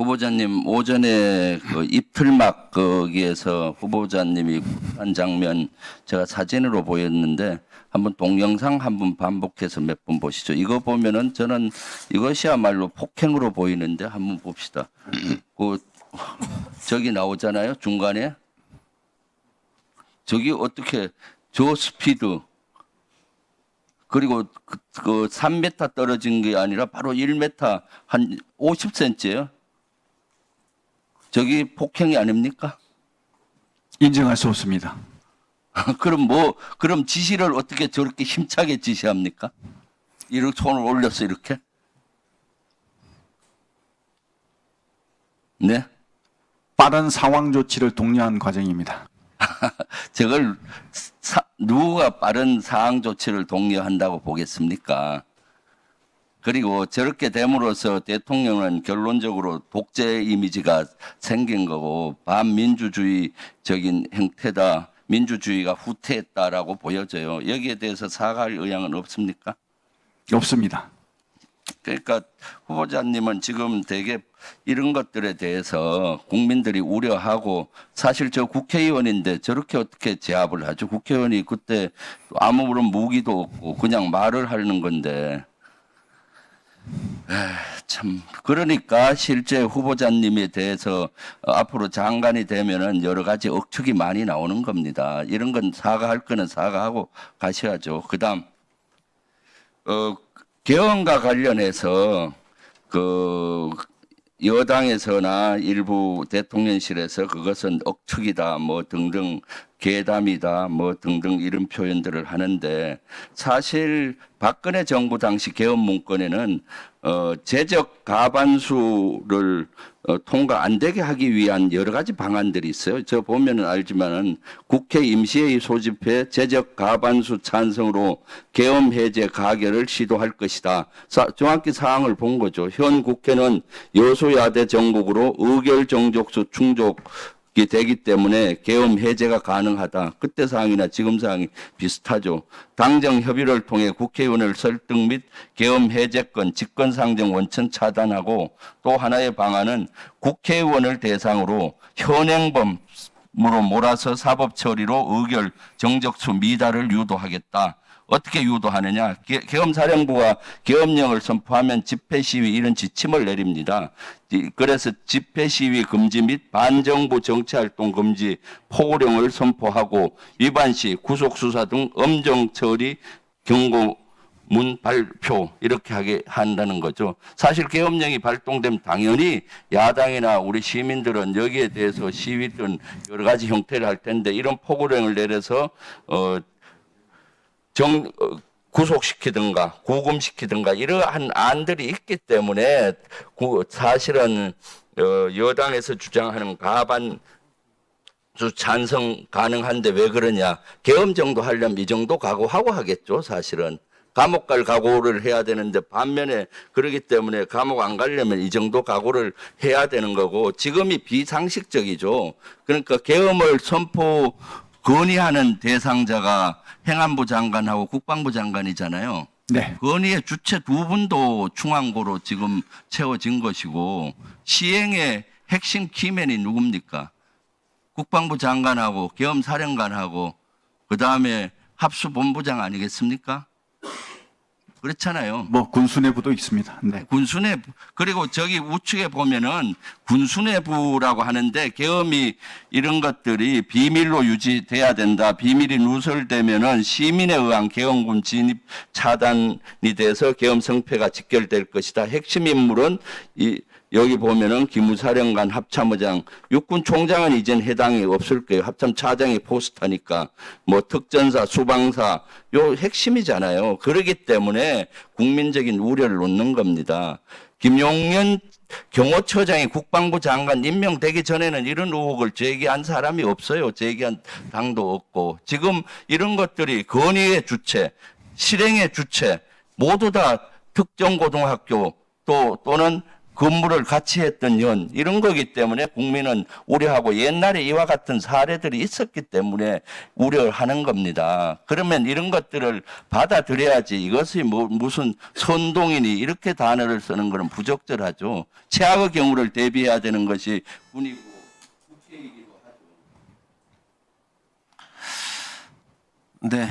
후보자님 오전에 그 입틀막 거기에서 후보자님이 한 장면 제가 사진으로 보였는데 한번 동영상 한번 반복해서 몇 번 보시죠. 이거 보면은 저는 이것이야말로 폭행으로 보이는데 한번 봅시다. 그 저기 나오잖아요. 중간에 저기 어떻게 저 스피드 그리고 그 3m 떨어진 게 아니라 바로 1m 한 50cm예요. 저기 폭행이 아닙니까? 인정할 수 없습니다. 그럼 지시를 어떻게 저렇게 힘차게 지시합니까? 이렇게 손을 올려서 이렇게? 네? 빠른 상황 조치를 독려한 과정입니다. 저걸 누가 빠른 사항 조치를 독려한다고 보겠습니까? 그리고 저렇게 됨으로써 대통령은 결론적으로 독재 이미지가 생긴 거고 반민주주의적인 형태다. 민주주의가 후퇴했다라고 보여져요. 여기에 대해서 사과할 의향은 없습니까? 없습니다. 그러니까 후보자님은 지금 되게 이런 것들에 대해서 국민들이 우려하고 사실 저 국회의원인데 저렇게 어떻게 제압을 하죠? 국회의원이 그때 아무런 무기도 없고 그냥 말을 하는 건데 참 그러니까 실제 후보자님에 대해서 앞으로 장관이 되면은 여러 가지 억측이 많이 나오는 겁니다. 이런 건 사과할 거는 사과하고 가셔야죠. 그다음 개헌과 관련해서 그 여당에서나 일부 대통령실에서 그것은 억측이다 뭐 등등 괴담이다 뭐 등등 이런 표현들을 하는데 사실 박근혜 정부 당시 개헌 문건에는 재적 과반수를 통과 안 되게 하기 위한 여러 가지 방안들이 있어요. 저 보면은 알지만은 국회 임시회의 소집해 재적 과반수 찬성으로 계엄 해제 가결을 시도할 것이다. 정확히 사항을 본 거죠. 현 국회는 여소야대 정국으로 의결 정족수 충족이 되기 때문에 계엄 해제가 가능하다. 그때 사항이나 지금 사항이 비슷하죠. 당정 협의를 통해 국회의원을 설득 및 계엄 해제권, 직권상정 원천 차단하고 또 하나의 방안은 국회의원을 대상으로 현행범으로 몰아서 사법 처리로 의결 정적수 미달을 유도하겠다. 어떻게 유도하느냐? 계엄사령부가 계엄령을 선포하면 집회 시위 이런 지침을 내립니다. 그래서 집회 시위 금지 및 반정부 정치활동 금지 포고령을 선포하고 위반 시 구속 수사 등 엄정 처리 경고문 발표 이렇게 하게 한다는 거죠. 사실 계엄령이 발동되면 당연히 야당이나 우리 시민들은 여기에 대해서 시위든 여러 가지 형태를 할 텐데 이런 포고령을 내려서 구속시키든가 구금시키든가 이러한 안들이 있기 때문에 사실은 여당에서 주장하는 과반수 찬성 가능한데 왜 그러냐. 계엄 정도 하려면 이 정도 각오하고 하겠죠. 사실은. 감옥 갈 각오를 해야 되는데 반면에 그러기 때문에 감옥 안 가려면 이 정도 각오를 해야 되는 거고 지금이 비상식적이죠. 그러니까 계엄을 건의하는 대상자가 행안부 장관하고 국방부 장관이잖아요. 네. 건의의 주체 두 분도 중앙고로 지금 채워진 것이고 시행의 핵심 키맨이 누굽니까? 국방부 장관하고 계엄사령관하고 그다음에 합수본부장 아니겠습니까? 그렇잖아요. 뭐 군수내부도 있습니다. 네. 군수내부 그리고 저기 우측에 보면은 군수내부라고 하는데 계엄이 이런 것들이 비밀로 유지돼야 된다. 비밀이 누설되면은 시민에 의한 계엄군 진입 차단이 돼서 계엄 성패가 직결될 것이다. 핵심 인물은 여기 보면은 기무사령관, 합참의장, 육군총장은 이젠 해당이 없을 거예요. 합참차장이 포스터니까 뭐 특전사, 수방사 요 핵심이잖아요. 그렇기 때문에 국민적인 우려를 놓는 겁니다. 김용현 경호처장이 국방부 장관 임명되기 전에는 이런 의혹을 제기한 사람이 없어요. 제기한 당도 없고 지금 이런 것들이 건의의 주체, 실행의 주체 모두 다 특정고등학교 또는 근무를 같이 했던 연 이런 거기 때문에 국민은 우려하고 옛날에 이와 같은 사례들이 있었기 때문에 우려하는 겁니다. 그러면 이런 것들을 받아들여야지 이것이 뭐 무슨 선동이니 이렇게 단어를 쓰는 것은 부적절하죠. 최악의 경우를 대비해야 되는 것이 군이고 국회이기도 하죠. 네.